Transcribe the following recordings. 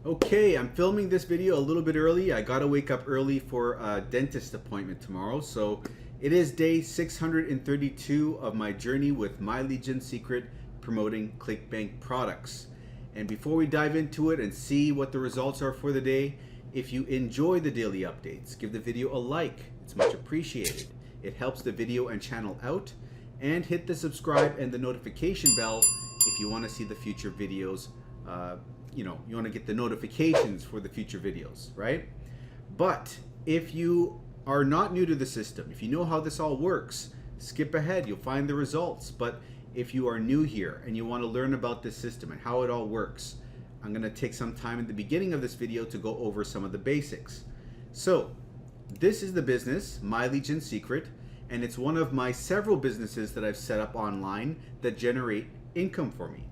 Okay, I'm filming this video a little bit early. I gotta wake up early for a dentist appointment tomorrow. So it is day 632 of my journey with My Legion Secret promoting Clickbank products. And before we dive into it and see what the results are for the day, if you enjoy the daily updates, give the video a like. It's much appreciated. It helps the video and channel out. And hit the subscribe and the notification bell if you want to see the future videos. You want to get the notifications for the future videos, right? But if you are not new to the system, if you know how this all works, skip ahead, you'll find the results. But if you are new here and you want to learn about this system and how it all works, I'm going to take some time at the beginning of this video to go over some of the basics. So this is the business, My Legion Secret, and it's one of my several businesses that I've set up online that generate income for me.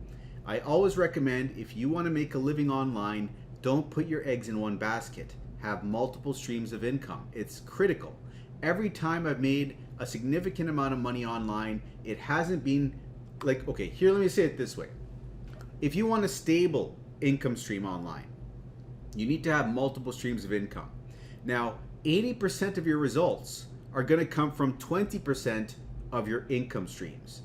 I always recommend, if you want to make a living online, don't put your eggs in one basket. Have multiple streams of income. It's critical. Every time I've made a significant amount of money online, it hasn't been like, okay, here, let me say it this way. If you want a stable income stream online, you need to have multiple streams of income. Now, 80% of your results are going to come from 20% of your income streams.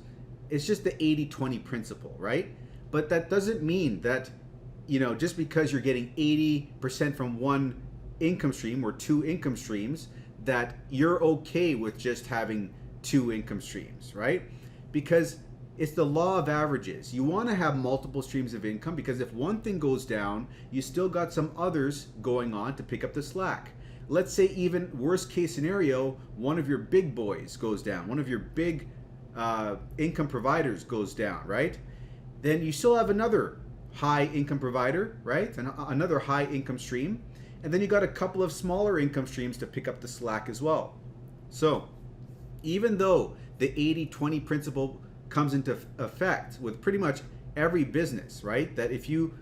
It's just the 80-20 principle, right? But that doesn't mean that, just because you're getting 80% from one income stream or two income streams, that you're okay with just having two income streams, right? Because it's the law of averages. You want to have multiple streams of income because if one thing goes down, you still got some others going on to pick up the slack. Let's say even worst case scenario, one of your big boys goes down, one of your big income providers goes down, right? Then you still have another high income provider, right? And another high income stream. And then you got a couple of smaller income streams to pick up the slack as well. So even though the 80-20 principle comes into effect with pretty much every business, right? That if you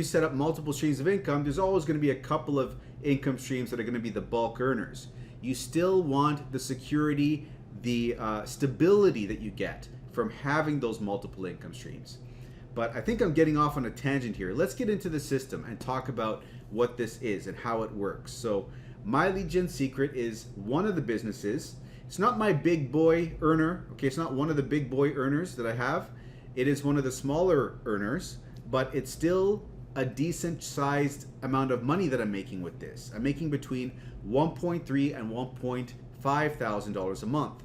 set up multiple streams of income, there's always going to be a couple of income streams that are going to be the bulk earners. You still want the security, the stability that you get from having those multiple income streams. But I think I'm getting off on a tangent here. Let's get into the system and talk about what this is and how it works. So My Legion Secret is one of the businesses. It's not my big boy earner. Okay, it's not one of the big boy earners that I have. It is one of the smaller earners, but it's still a decent sized amount of money that I'm making with this. I'm making between $1.3 and $1.5 thousand a month.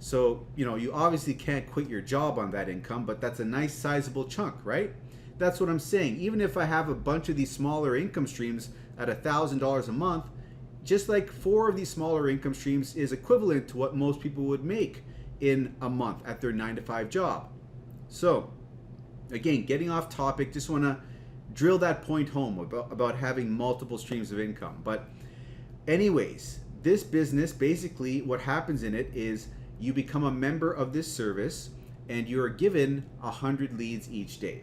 So, you obviously can't quit your job on that income, but that's a nice sizable chunk, right? That's what I'm saying. Even if I have a bunch of these smaller income streams at $1,000 a month, just like 4 of these smaller income streams is equivalent to what most people would make in a month at their 9-to-5 job. So, again, getting off topic, just want to drill that point home about having multiple streams of income. But anyways, this business, basically what happens in it is you become a member of this service and you're given 100 leads each day.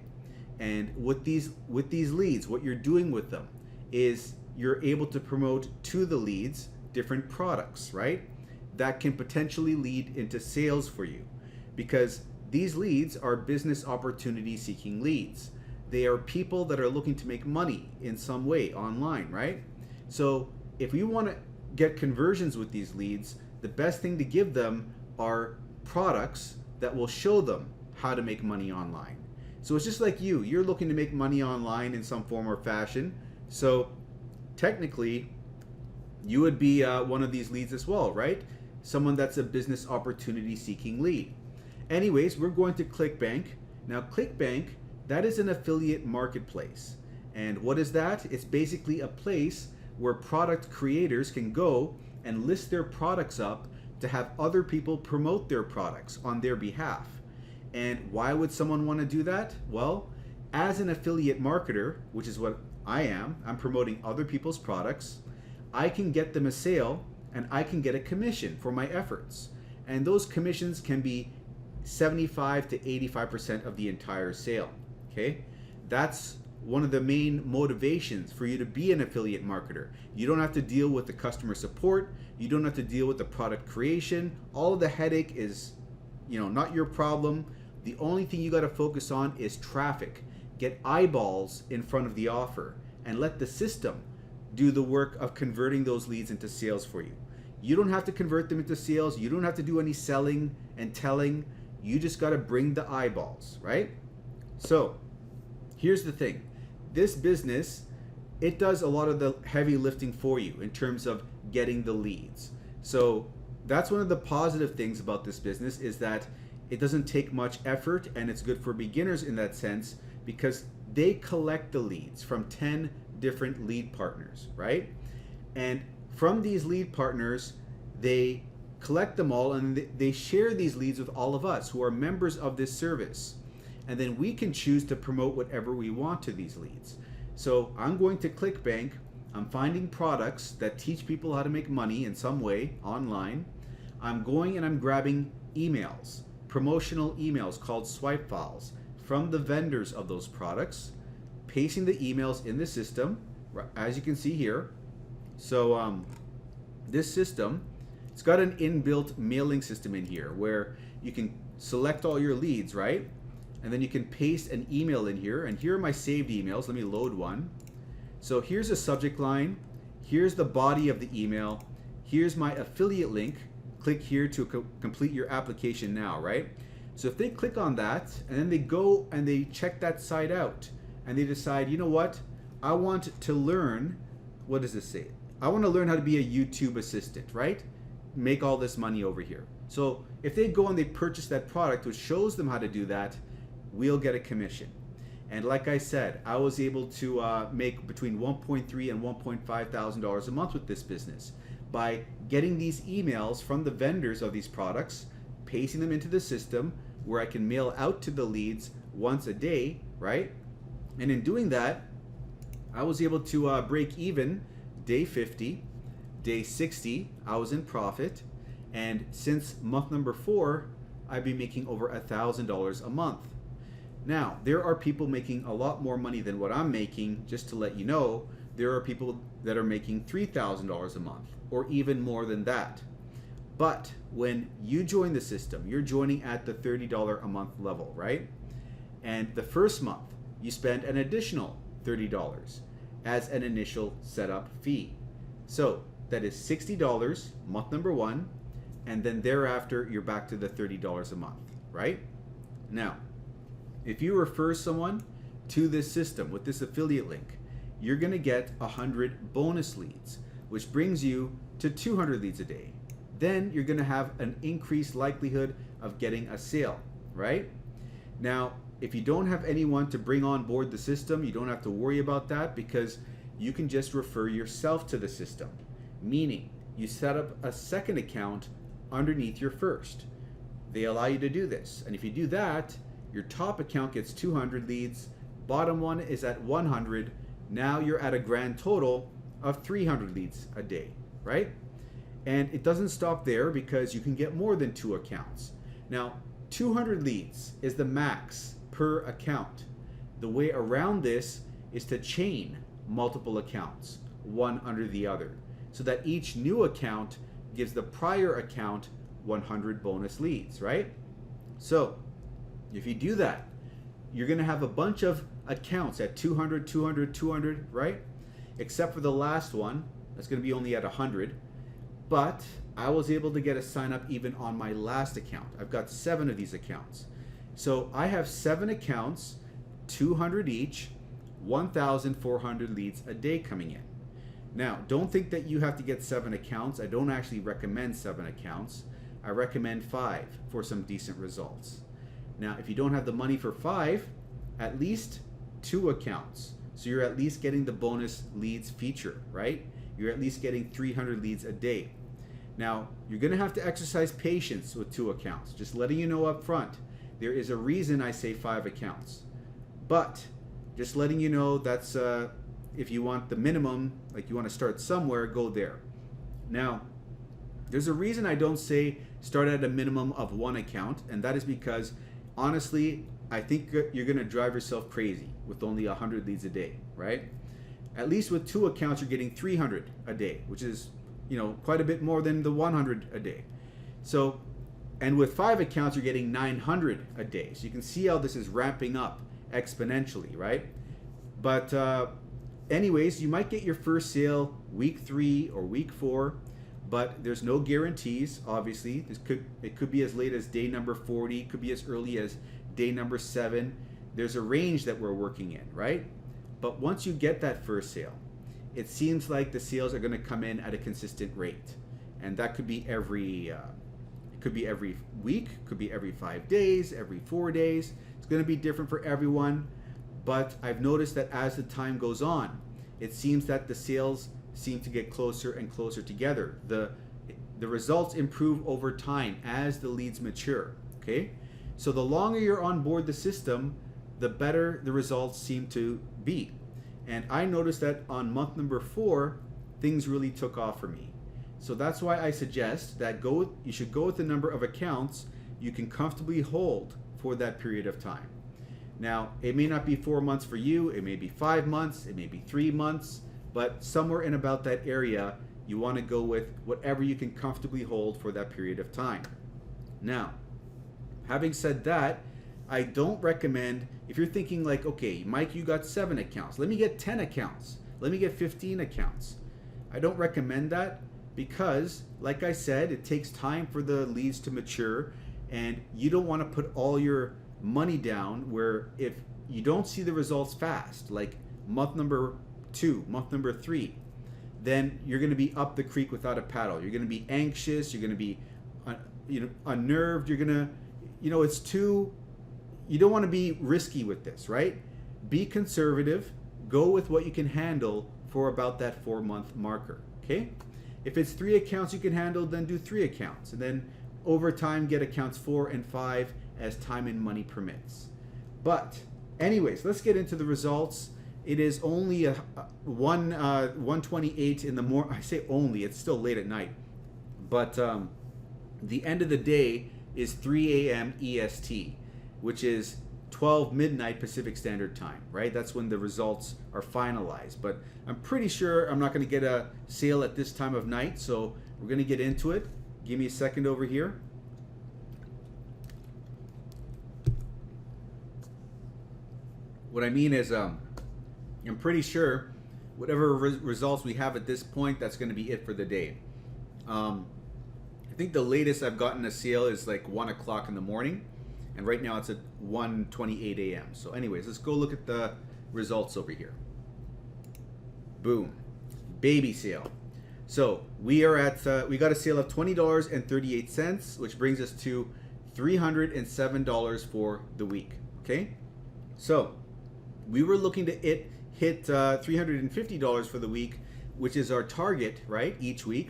And with these leads, what you're doing with them is you're able to promote to the leads different products, right? That can potentially lead into sales for you, because these leads are business opportunity seeking leads. They are people that are looking to make money in some way online, right? So if you want to get conversions with these leads, the best thing to give them are products that will show them how to make money online. So it's just like you're looking to make money online in some form or fashion. So technically, you would be one of these leads as well, right? Someone that's a business opportunity seeking lead. Anyways, we're going to Clickbank. Now, Clickbank, that is an affiliate marketplace. And what is that? It's basically a place where product creators can go and list their products up to have other people promote their products on their behalf. And why would someone want to do that? Well, as an affiliate marketer, which is what I am, I'm promoting other people's products. I can get them a sale and I can get a commission for my efforts. And those commissions can be 75 to 85% of the entire sale. Okay? That's one of the main motivations for you to be an affiliate marketer. You don't have to deal with the customer support. You don't have to deal with the product creation. All of the headache is, not your problem. The only thing you got to focus on is traffic. Get eyeballs in front of the offer and let the system do the work of converting those leads into sales for you. You don't have to convert them into sales. You don't have to do any selling and telling. You just got to bring the eyeballs, right? So here's the thing. This business, it does a lot of the heavy lifting for you in terms of getting the leads. So that's one of the positive things about this business, is that it doesn't take much effort, and it's good for beginners in that sense, because they collect the leads from 10 different lead partners, right? And from these lead partners, they collect them all and they share these leads with all of us who are members of this service. And then we can choose to promote whatever we want to these leads. So I'm going to Clickbank. I'm finding products that teach people how to make money in some way online. I'm going and I'm grabbing emails, promotional emails called swipe files from the vendors of those products, pasting the emails in the system, as you can see here. So this system, it's got an inbuilt mailing system in here where you can select all your leads, right? And then you can paste an email in here. And here are my saved emails. Let me load one. So here's a subject line. Here's the body of the email. Here's my affiliate link. Click here to complete your application now, right? So if they click on that and then they go and they check that site out and they decide, you know what? I want to learn, what does this say? I want to learn how to be a YouTube assistant, right? Make all this money over here. So if they go and they purchase that product, which shows them how to do that, we'll get a commission. And like I said, I was able to make between $1.3 and $1.5 thousand a month with this business by getting these emails from the vendors of these products, pasting them into the system where I can mail out to the leads once a day, right? And in doing that, I was able to break even day 50, day 60, I was in profit. And since month number 4, I've been making over $1,000 a month. Now, there are people making a lot more money than what I'm making. Just to let you know, there are people that are making $3,000 a month or even more than that. But when you join the system, you're joining at the $30 a month level, right? And the first month, you spend an additional $30 as an initial setup fee. So that is $60 month number 1, and then thereafter you're back to the $30 a month, right? Now, if you refer someone to this system with this affiliate link, you're gonna get 100 bonus leads, which brings you to 200 leads a day. Then you're gonna have an increased likelihood of getting a sale, right? Now, if you don't have anyone to bring on board the system, you don't have to worry about that, because you can just refer yourself to the system. Meaning, you set up a second account underneath your first. They allow you to do this. And if you do that, your top account gets 200 leads, bottom one is at 100. Now you're at a grand total of 300 leads a day, right? And it doesn't stop there, because you can get more than 2 accounts. Now, 200 leads is the max per account. The way around this is to chain multiple accounts, one under the other, so that each new account gives the prior account 100 bonus leads, right? So if you do that, you're gonna have a bunch of accounts at 200, 200, 200, right? Except for the last one, that's gonna be only at 100. But I was able to get a sign up even on my last account. I've got 7 of these accounts. So I have 7 accounts, 200 each, 1,400 leads a day coming in. Now, don't think that you have to get 7 accounts. I don't actually recommend 7 accounts. I recommend 5 for some decent results. Now, if you don't have the money for 5, at least 2 accounts. So you're at least getting the bonus leads feature, right? You're at least getting 300 leads a day. Now, you're gonna have to exercise patience with 2 accounts. Just letting you know up front, there is a reason I say 5 accounts. But just letting you know, that's if you want the minimum, like you want to start somewhere, go there. Now, there's a reason I don't say start at a minimum of 1 account, and that is because honestly, I think you're gonna drive yourself crazy with only 100 leads a day, right? At least with 2 accounts, you're getting 300 a day, which is, you know, quite a bit more than the 100 a day. So, and with 5 accounts, you're getting 900 a day. So you can see how this is ramping up exponentially, right? But anyways, you might get your first sale week 3 or week 4, but there's no guarantees. Obviously, it could be as late as day number 40, could be as early as day number 7. There's a range that we're working in, right? But once you get that first sale, it seems like the sales are going to come in at a consistent rate, and that could be every week, could be every 5 days, every 4 days. It's going to be different for everyone, but I've noticed that as the time goes on, it seems that the sales seem to get closer and closer together. The results improve over time as the leads mature. Okay, so the longer you're on board the system, the better the results seem to be. And I noticed that on month number 4, things really took off for me. So that's why I suggest that you should go with the number of accounts you can comfortably hold for that period of time. Now, it may not be 4 months for you, it may be 5 months, it may be 3 months, but somewhere in about that area, you want to go with whatever you can comfortably hold for that period of time. Now, having said that, I don't recommend, if you're thinking like, okay, Mike, you got 7 accounts, let me get 10 accounts, let me get 15 accounts. I don't recommend that because, like I said, it takes time for the leads to mature, and you don't want to put all your money down where if you don't see the results fast, like month number 2, month number 3, then you're going to be up the creek without a paddle. You're going to be anxious, you're going to be unnerved, you're going to, it's too, you don't want to be risky with this, right? Be conservative, go with what you can handle for about that 4-month marker, okay? If it's 3 accounts you can handle, then do 3 accounts, and then over time get accounts 4 and 5 as time and money permits. But anyways, let's get into the results. It is only 1:28 in the morning. I say only, it's still late at night, but the end of the day is 3 a.m. EST, which is 12 midnight Pacific Standard Time, right? That's when the results are finalized. But I'm pretty sure I'm not going to get a sale at this time of night, so we're going to get into it. Give me a second over here. What I mean is, I'm pretty sure whatever results we have at this point, that's going to be it for the day. I think the latest I've gotten a sale is like 1 o'clock in the morning, and right now it's at 1:28 a.m. So anyways, let's go look at the results over here. Boom, baby sale. So we are at, we got a sale of $20.38, which brings us to $307 for the week, okay? So we were looking to hit $350 for the week, which is our target, right, each week.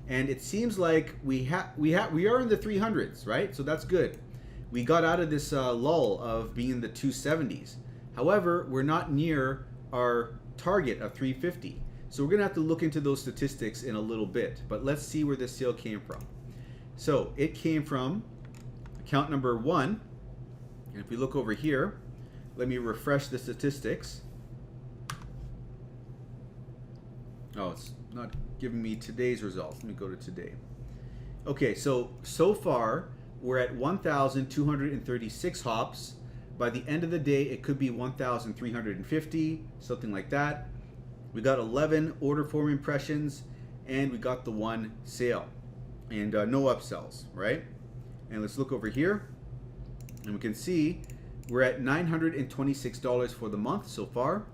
And it seems like we are in the 300s, right? So that's good. We got out of this lull of being in the 270s. However, we're not near our target of 350. So we're gonna have to look into those statistics in a little bit, but let's see where this sale came from. So it came from account number 1. And if we look over here, let me refresh the statistics. Oh, it's not giving me today's results. Let me go to today. Okay, so far we're at 1,236 hops. By the end of the day, it could be 1,350, something like that. We got 11 order form impressions, and we got the 1 sale, and no upsells, right? And let's look over here, and we can see we're at $926 for the month so far,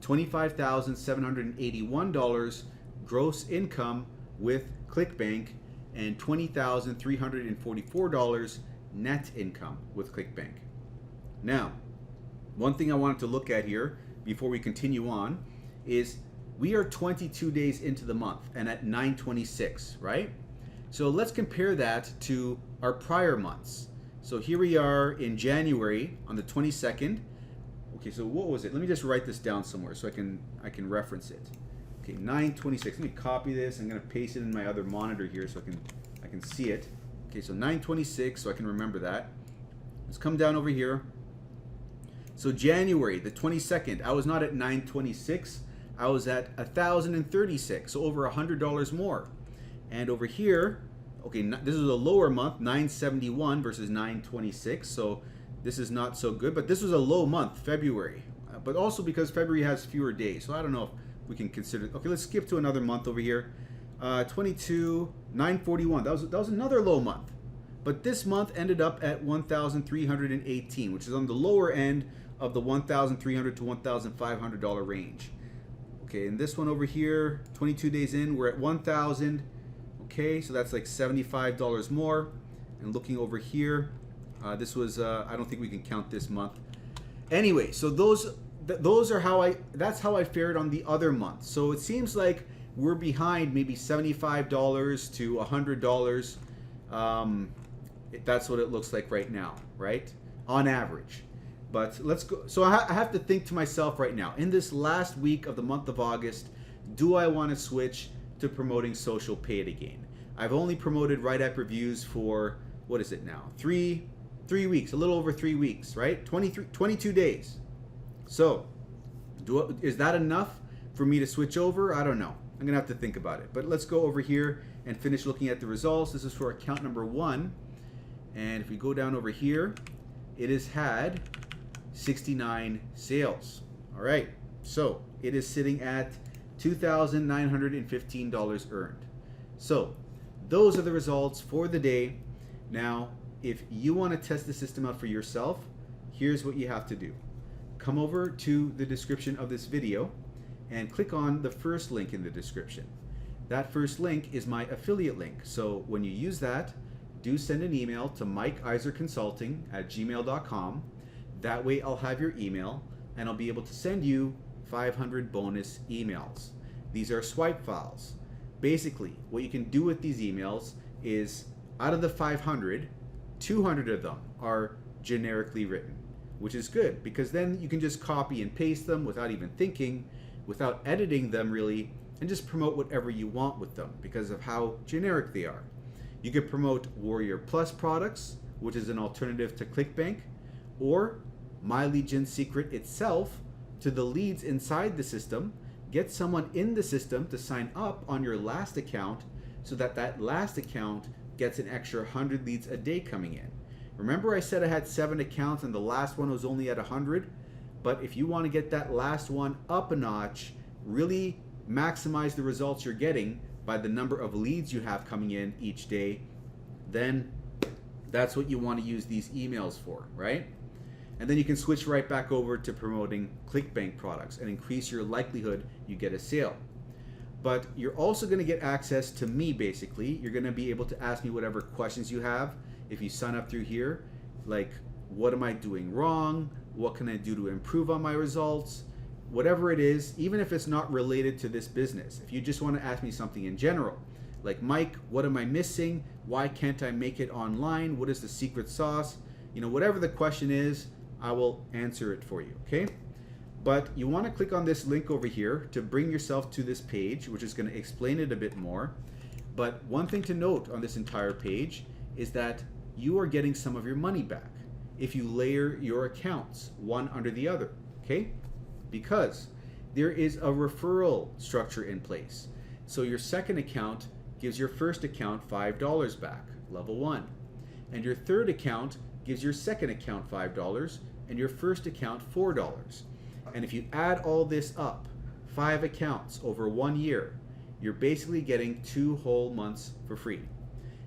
$25,781 gross income with Clickbank, and $20,344 net income with Clickbank. Now, one thing I wanted to look at here before we continue on is we are 22 days into the month and at 926, right? So let's compare that to our prior months. So here we are in January on the 22nd. Okay, so what was it? Let me just write this down somewhere so I can reference it. Okay, 926. Let me copy this. I'm going to paste it in my other monitor here so I can see it. Okay, so 926, so I can remember that. Let's come down over here. So January the 22nd, I was not at 926. I was at 1,036, so over $100 more. And over here, okay, this is a lower month, 971 versus 926, so this is not so good, but this was a low month, February. but also because February has fewer days. So I don't know if we can consider. Okay, let's skip to another month over here. 22, 941. That was another low month. But this month ended up at 1,318, which is on the lower end of the $1,300 to $1,500 range. Okay, and this one over here, 22 days in, we're at 1,000. Okay, so that's like $75 more. And looking over here, this was I don't think we can count this month. Anyway, so those are how that's how I fared on the other month. So it seems like we're behind maybe $75 to $100. That's what it looks like right now, right? On average. But let's go. So I have to think to myself right now, in this last week of the month of August, do I want to switch to promoting social paid again? I've only promoted WriteAppReviews for, what is it now? Three weeks, a little over 3 weeks, right? 22 days. So is that enough for me to switch over? I don't know. I'm gonna have to think about it. But let's go over here and finish looking at the results. This is for account number 1. And if we go down over here, it has had 69 sales. All right, so it is sitting at $2,915 earned. So those are the results for the day. Now, if you want to test the system out for yourself, here's what you have to do. Come over to the description of this video and click on the first link in the description. That first link is my affiliate link. So when you use that, do send an email to mikeiserconsulting@gmail.com. That way I'll have your email and I'll be able to send you 500 bonus emails. These are swipe files. Basically, what you can do with these emails is, out of the 500, 200 of them are generically written, which is good because then you can just copy and paste them without even thinking, without editing them really, and just promote whatever you want with them because of how generic they are. You could promote Warrior Plus products, which is an alternative to Clickbank, or My Lead Gen Secret itself to the leads inside the system. Get someone in the system to sign up on your last account so that that last account gets an extra 100 leads a day coming in. Remember I said I had 7 accounts and the last one was only at 100? But if you want to get that last one up a notch, really maximize the results you're getting by the number of leads you have coming in each day, then that's what you want to use these emails for, right? And then you can switch right back over to promoting Clickbank products and increase your likelihood you get a sale. But you're also going to get access to me, basically. You're going to be able to ask me whatever questions you have if you sign up through here, like what am I doing wrong? What can I do to improve on my results? Whatever it is, even if it's not related to this business. If you just want to ask me something in general, like, Mike, what am I missing? Why can't I make it online? What is the secret sauce? You know, whatever the question is, I will answer it for you, okay? But you want to click on this link over here to bring yourself to this page, which is going to explain it a bit more. But one thing to note on this entire page is that you are getting some of your money back if you layer your accounts one under the other, okay? Because there is a referral structure in place. So your second account gives your first account $5 back, level 1. And your third account gives your second account $5 and your first account $4. And if you add all this up, 5 accounts over 1 year, you're basically getting 2 whole months for free.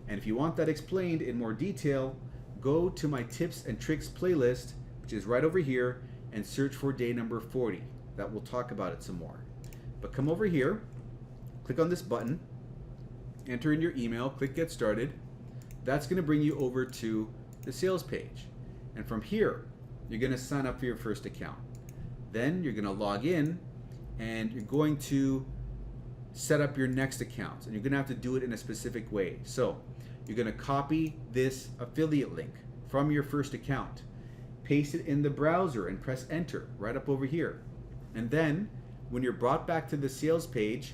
And if you want that explained in more detail, go to my tips and tricks playlist, which is right over here, and search for day number 40. That will talk about it some more. But come over here, click on this button, enter in your email, click get started. That's going to bring you over to the sales page. And from here, you're going to sign up for your first account. Then you're going to log in and you're going to set up your next account. And you're going to have to do it in a specific way. So you're going to copy this affiliate link from your first account, paste it in the browser and press enter right up over here. And then when you're brought back to the sales page,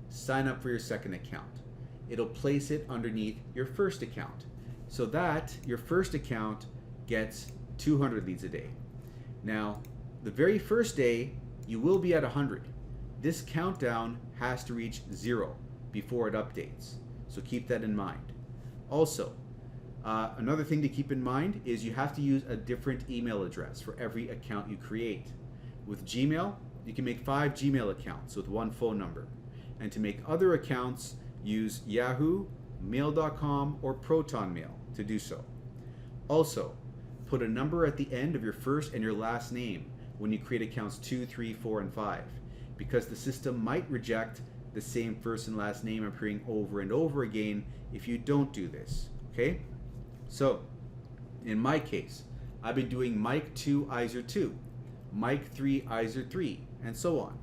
sign up for your second account. It'll place it underneath your first account so that your first account gets 200 leads a day. Now, the very first day, you will be at 100. This countdown has to reach 0 before it updates. So keep that in mind. Also, another thing to keep in mind is you have to use a different email address for every account you create. With Gmail, you can make 5 Gmail accounts with 1 phone number. And to make other accounts, use Yahoo, Mail.com, or Proton Mail to do so. Also, put a number at the end of your first and your last name when you create accounts 2, 3, 4, and 5, because the system might reject the same first and last name appearing over and over again if you don't do this, okay? So, in my case, I've been doing Mike 2 Iser 2, Mike 3 Iser 3, and so on.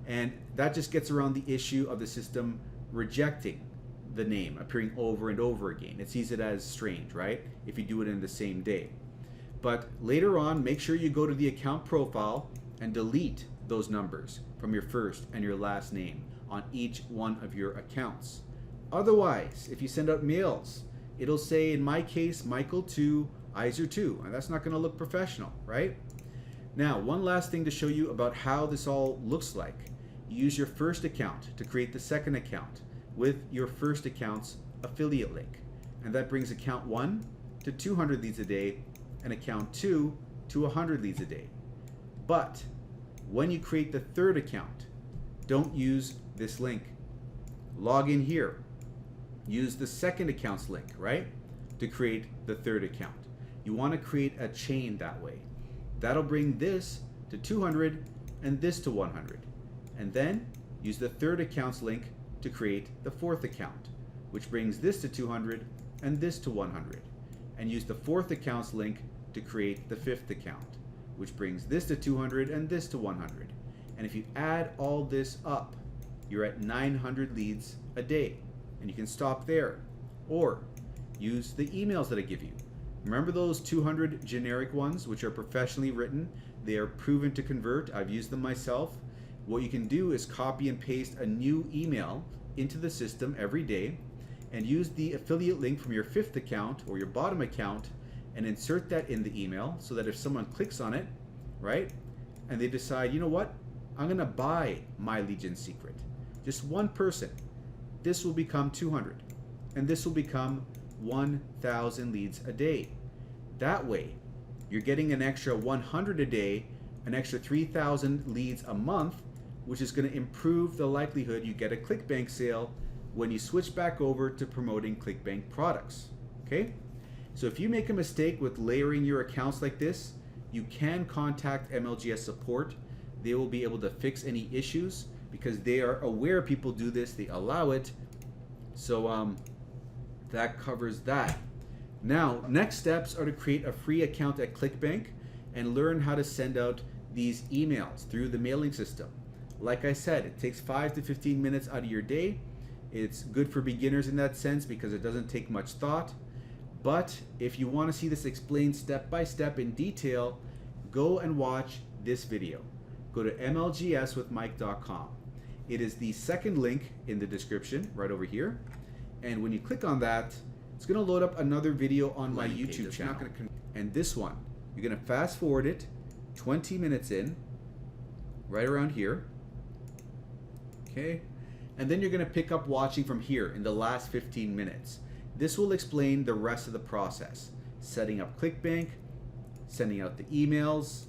And that just gets around the issue of the system rejecting the name appearing over and over again. It sees it as strange, right? If you do it in the same day. But later on, make sure you go to the account profile and delete those numbers from your first and your last name on each one of your accounts. Otherwise, if you send out mails, it'll say, in my case, Michael 2 Iser 2, and that's not going to look professional, right? Now, one last thing to show you about how this all looks like. You use your first account to create the second account with your first account's affiliate link. And that brings account 1 to 200 leads a day and account 2 to 100 leads a day. But when you create the third account, don't use this link. Log in here. Use the second account's link, right? To create the third account. You want to create a chain that way. That'll bring this to 200 and this to 100. And then use the third account's link to create the fourth account, which brings this to 200 and this to 100. And use the fourth account's link to create the fifth account, which brings this to 200 and this to 100. And if you add all this up, you're at 900 leads a day. And you can stop there. Or use the emails that I give you. Remember those 200 generic ones, which are professionally written? They are proven to convert. I've used them myself. What you can do is copy and paste a new email into the system every day and use the affiliate link from your fifth account or your bottom account and insert that in the email so that if someone clicks on it, right, and they decide, you know what, I'm going to buy My Legion Secret, just one person, this will become 200 and this will become 1,000 leads a day. That way, you're getting an extra 100 a day, an extra 3,000 leads a month, which is going to improve the likelihood you get a Clickbank sale when you switch back over to promoting Clickbank products. Okay? So if you make a mistake with layering your accounts like this, you can contact MLGS support. They will be able to fix any issues because they are aware people do this, they allow it. So that covers that. Now, next steps are to create a free account at Clickbank and learn how to send out these emails through the mailing system. Like I said, it takes 5 to 15 minutes out of your day. It's good for beginners in that sense because it doesn't take much thought. But if you want to see this explained step by step in detail, go and watch this video. Go to MLGSwithMike.com. It is the second link in the description right over here. And when you click on that, it's going to load up another video on my YouTube channel. And this one, you're going to fast forward it 20 minutes in, right around here. Okay, and then you're going to pick up watching from here in the last 15 minutes. This will explain the rest of the process. Setting up Clickbank, sending out the emails,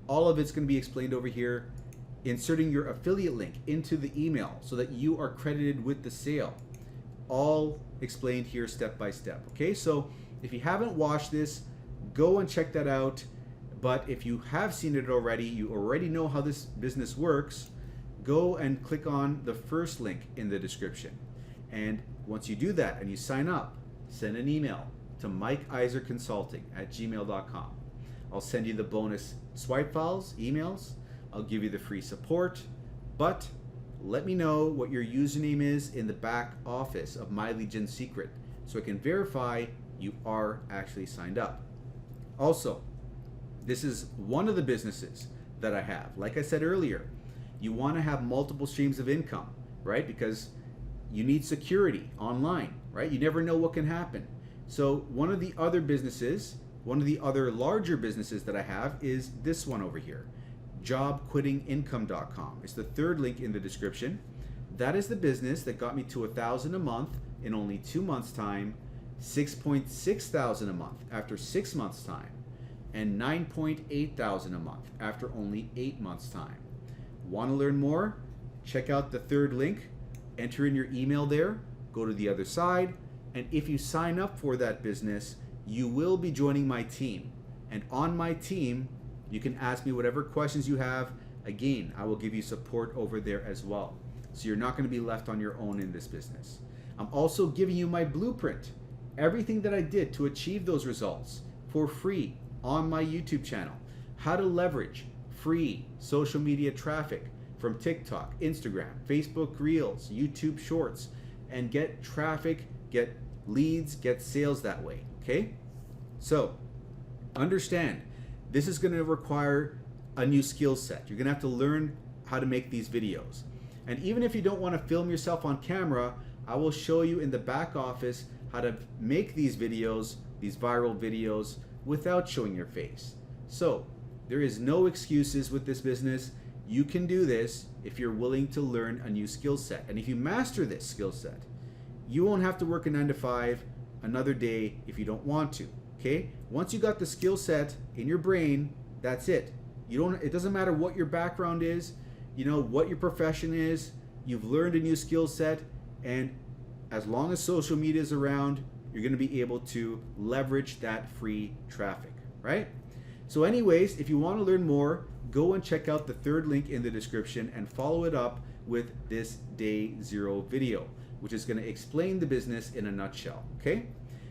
all of it's going to be explained over here. Inserting your affiliate link into the email so that you are credited with the sale. All explained here step by step. Okay, so if you haven't watched this, go and check that out. But if you have seen it already, you already know how this business works, go and click on the first link in the description. And once you do that and you sign up, send an email to mikeiserconsulting@gmail.com. I'll send you the bonus swipe files, emails. I'll give you the free support. But let me know what your username is in the back office of My Legion Secret so I can verify you are actually signed up. Also, this is one of the businesses that I have. Like I said earlier, you want to have multiple streams of income, right? Because you need security online, right? You never know what can happen. So one of the other businesses, one of the other larger businesses that I have is this one over here, jobquittingincome.com. It's the third link in the description. That is the business that got me to 1,000 a month in only 2 months' time, 6,600 a month after 6 months' time, and $9,800 a month after only 8 months' time. Want to learn more? Check out the third link, enter in your email there, go to the other side, and if you sign up for that business, you will be joining my team. And on my team, you can ask me whatever questions you have. Again, I will give you support over there as well. So you're not going to be left on your own in this business. I'm also giving you my blueprint, everything that I did to achieve those results for free on my YouTube channel. How to leverage free social media traffic from TikTok, Instagram, Facebook Reels, YouTube Shorts, and get traffic, get leads, get sales that way, okay? So understand, this is going to require a new skill set. You're going to have to learn how to make these videos. And even if you don't want to film yourself on camera, I will show you in the back office how to make these videos, these viral videos, without showing your face. So there is no excuses with this business. You can do this if you're willing to learn a new skill set. And if you master this skill set, you won't have to work a 9 to 5 another day if you don't want to, okay? Once you got the skill set in your brain, that's it. It doesn't matter what your background is, what your profession is, you've learned a new skill set, and as long as social media is around, you're going to be able to leverage that free traffic, right? So anyways, if you want to learn more, go and check out the third link in the description and follow it up with this day 0 video, which is going to explain the business in a nutshell, okay?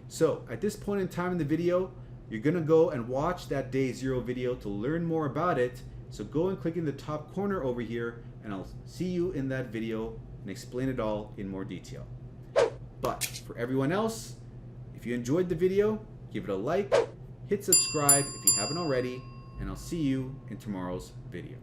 So at this point in time in the video, you're going to go and watch that day 0 video to learn more about it. So go and click in the top corner over here, and I'll see you in that video and explain it all in more detail. But for everyone else, if you enjoyed the video, give it a like, hit subscribe if you haven't already, and I'll see you in tomorrow's video.